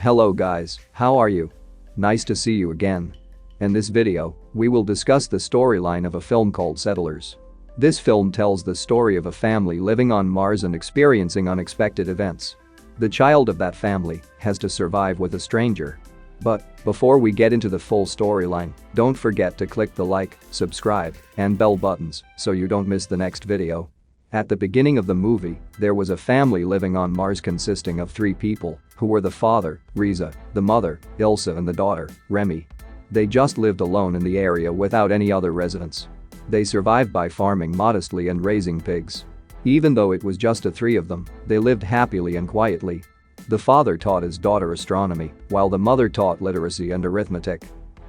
Hello guys, how are you? Nice to see you again. In this video, we will discuss the storyline of a film called Settlers. This film tells the story of a family living on Mars and experiencing unexpected events. The child of that family has to survive with a stranger. But before we get into the full storyline, don't forget to click the like, subscribe, and bell buttons so you don't miss the next video. At the beginning of the movie, there was a family living on Mars consisting of 3 people, who were the father, Riza, the mother, Ilsa, and the daughter, Remy. They just lived alone in the area without any other residents. They survived by farming modestly and raising pigs. Even though it was just the 3 of them, they lived happily and quietly. The father taught his daughter astronomy, while the mother taught literacy and arithmetic.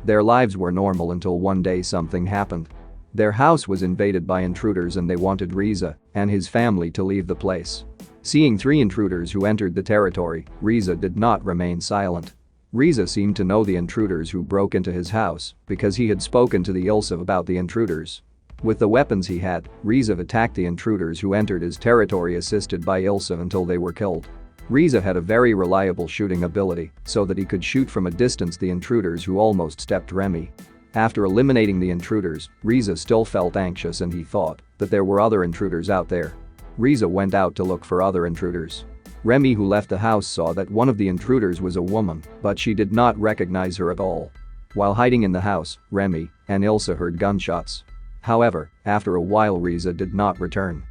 Their lives were normal until one day something happened. Their house was invaded by intruders and they wanted Riza and his family to leave the place. Seeing 3 intruders who entered the territory, Riza did not remain silent. Riza seemed to know the intruders who broke into his house because he had spoken to the Ilsa about the intruders. With the weapons he had, Riza attacked the intruders who entered his territory assisted by Ilsa until they were killed. Riza had a very reliable shooting ability so that he could shoot from a distance the intruders who almost stepped Remy. After eliminating the intruders, Riza still felt anxious and he thought that there were other intruders out there. Riza went out to look for other intruders. Remy, who left the house, saw that one of the intruders was a woman, but she did not recognize her at all. While hiding in the house, Remy and Ilsa heard gunshots. However, after a while Riza did not return.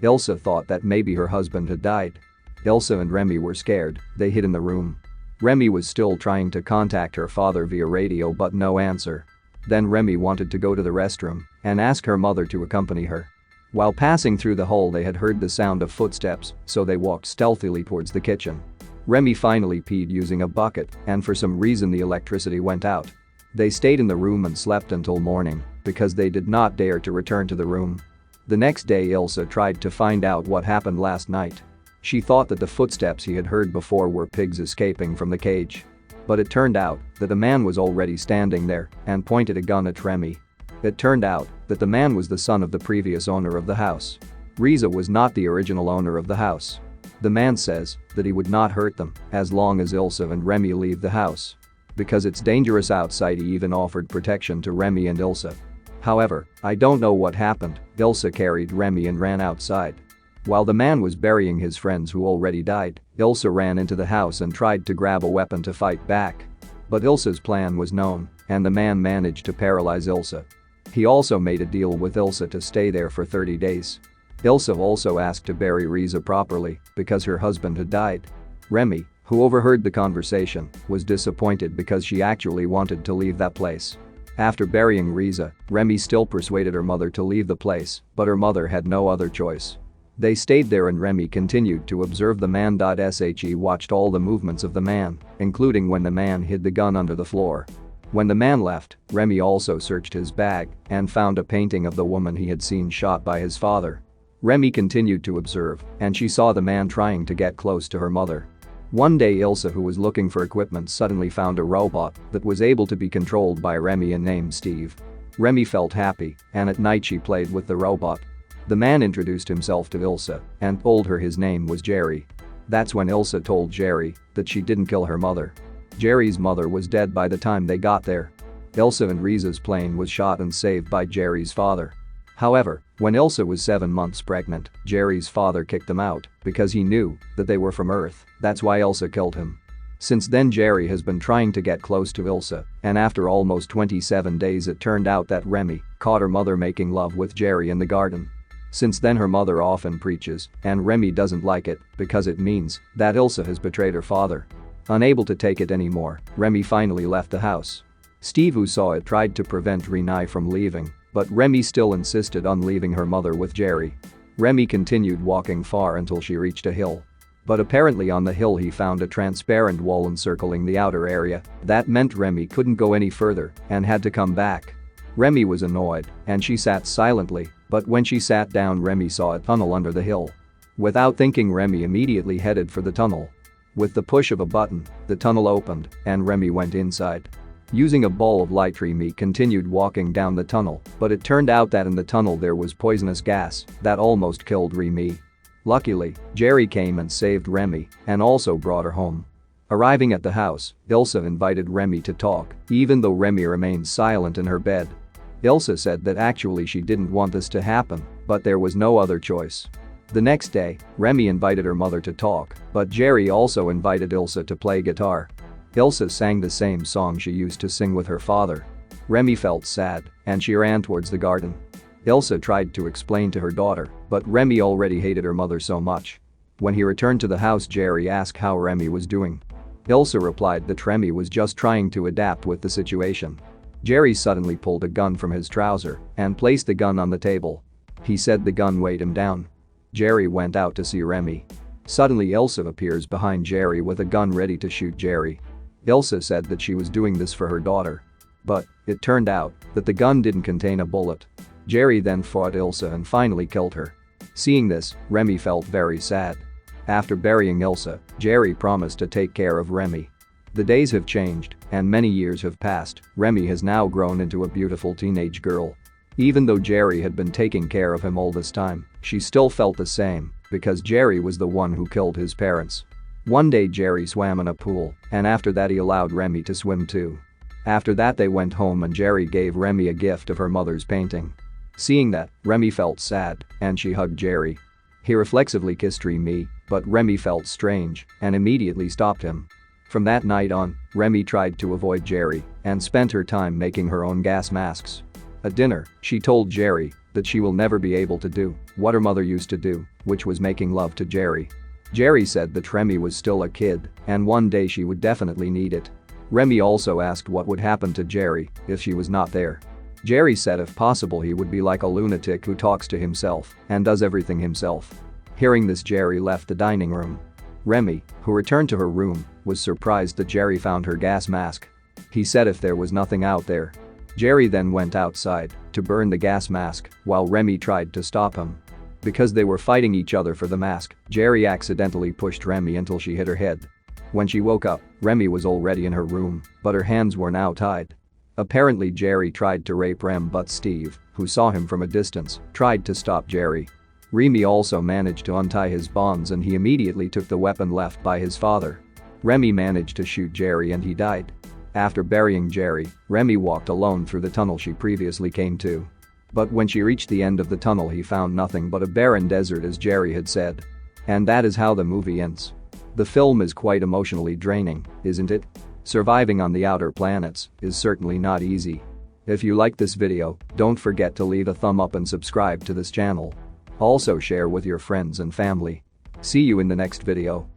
Ilsa thought that maybe her husband had died. Ilsa and Remy were scared, they hid in the room. Remy was still trying to contact her father via radio but no answer. Then Remy wanted to go to the restroom and ask her mother to accompany her. While passing through the hall they had heard the sound of footsteps, so they walked stealthily towards the kitchen. Remy finally peed using a bucket and for some reason the electricity went out. They stayed in the room and slept until morning because they did not dare to return to the room. The next day Ilsa tried to find out what happened last night. She thought that the footsteps he had heard before were pigs escaping from the cage. But it turned out that a man was already standing there and pointed a gun at Remy. It turned out that the man was the son of the previous owner of the house. Riza was not the original owner of the house. The man says that he would not hurt them as long as Ilsa and Remy leave the house. Because it's dangerous outside, he even offered protection to Remy and Ilsa. However, I don't know what happened, Ilsa carried Remy and ran outside. While the man was burying his friends who already died, Ilsa ran into the house and tried to grab a weapon to fight back. But Ilsa's plan was known, and the man managed to paralyze Ilsa. He also made a deal with Ilsa to stay there for 30 days. Ilsa also asked to bury Riza properly because her husband had died. Remy, who overheard the conversation, was disappointed because she actually wanted to leave that place. After burying Riza, Remy still persuaded her mother to leave the place, but her mother had no other choice. They stayed there and Remy continued to observe the man. She watched all the movements of the man, including when the man hid the gun under the floor. When the man left, Remy also searched his bag and found a painting of the woman he had seen shot by his father. Remy continued to observe and she saw the man trying to get close to her mother. One day Ilsa, who was looking for equipment, suddenly found a robot that was able to be controlled by Remy and named Steve. Remy felt happy and at night she played with the robot. The man introduced himself to Ilsa and told her his name was Jerry. That's when Ilsa told Jerry that she didn't kill her mother. Jerry's mother was dead by the time they got there. Ilsa and Riza's plane was shot and saved by Jerry's father. However, when Ilsa was 7 months pregnant, Jerry's father kicked them out because he knew that they were from Earth. That's why Ilsa killed him. Since then Jerry has been trying to get close to Ilsa, and after almost 27 days it turned out that Remy caught her mother making love with Jerry in the garden. Since then her mother often preaches, and Remy doesn't like it because it means that Ilsa has betrayed her father. Unable to take it anymore, Remy finally left the house. Steve, who saw it, tried to prevent Remy from leaving, but Remy still insisted on leaving her mother with Jerry. Remy continued walking far until she reached a hill. But apparently on the hill he found a transparent wall encircling the outer area. That meant Remy couldn't go any further and had to come back. Remy was annoyed and she sat silently, but when she sat down Remy saw a tunnel under the hill. Without thinking, Remy immediately headed for the tunnel. With the push of a button, the tunnel opened and Remy went inside. Using a ball of light, Remy continued walking down the tunnel, but it turned out that in the tunnel there was poisonous gas that almost killed Remy. Luckily, Jerry came and saved Remy and also brought her home. Arriving at the house, Ilsa invited Remy to talk, even though Remy remained silent in her bed. Ilsa said that actually she didn't want this to happen, but there was no other choice. The next day, Remy invited her mother to talk, but Jerry also invited Ilsa to play guitar. Ilsa sang the same song she used to sing with her father. Remy felt sad, and she ran towards the garden. Ilsa tried to explain to her daughter, but Remy already hated her mother so much. When he returned to the house, Jerry asked how Remy was doing. Ilsa replied that Remy was just trying to adapt with the situation. Jerry suddenly pulled a gun from his trouser and placed the gun on the table. He said the gun weighed him down. Jerry went out to see Remy. Suddenly Ilsa appears behind Jerry with a gun ready to shoot Jerry. Ilsa said that she was doing this for her daughter. But it turned out that the gun didn't contain a bullet. Jerry then fought Ilsa and finally killed her. Seeing this, Remy felt very sad. After burying Ilsa, Jerry promised to take care of Remy. The days have changed, and many years have passed. Remy has now grown into a beautiful teenage girl. Even though Jerry had been taking care of him all this time, she still felt the same, because Jerry was the one who killed his parents. One day Jerry swam in a pool, and after that he allowed Remy to swim too. After that they went home and Jerry gave Remy a gift of her mother's painting. Seeing that, Remy felt sad, and she hugged Jerry. He reflexively kissed Remy, but Remy felt strange and immediately stopped him. From that night on, Remy tried to avoid Jerry and spent her time making her own gas masks. At dinner, she told Jerry that she will never be able to do what her mother used to do, which was making love to Jerry. Jerry said that Remy was still a kid and one day she would definitely need it. Remy also asked what would happen to Jerry if she was not there. Jerry said if possible he would be like a lunatic who talks to himself and does everything himself. Hearing this, Jerry left the dining room. Remy, who returned to her room, was surprised that Jerry found her gas mask. He said if there was nothing out there. Jerry then went outside to burn the gas mask while Remy tried to stop him. Because they were fighting each other for the mask, Jerry accidentally pushed Remy until she hit her head. When she woke up, Remy was already in her room, but her hands were now tied. Apparently Jerry tried to rape Rem, but Steve, who saw him from a distance, tried to stop Jerry. Remy also managed to untie his bonds and he immediately took the weapon left by his father. Remy managed to shoot Jerry and he died. After burying Jerry, Remy walked alone through the tunnel she previously came to. But when she reached the end of the tunnel he found nothing but a barren desert as Jerry had said. And that is how the movie ends. The film is quite emotionally draining, isn't it? Surviving on the outer planets is certainly not easy. If you like this video, don't forget to leave a thumb up and subscribe to this channel. Also share with your friends and family. See you in the next video.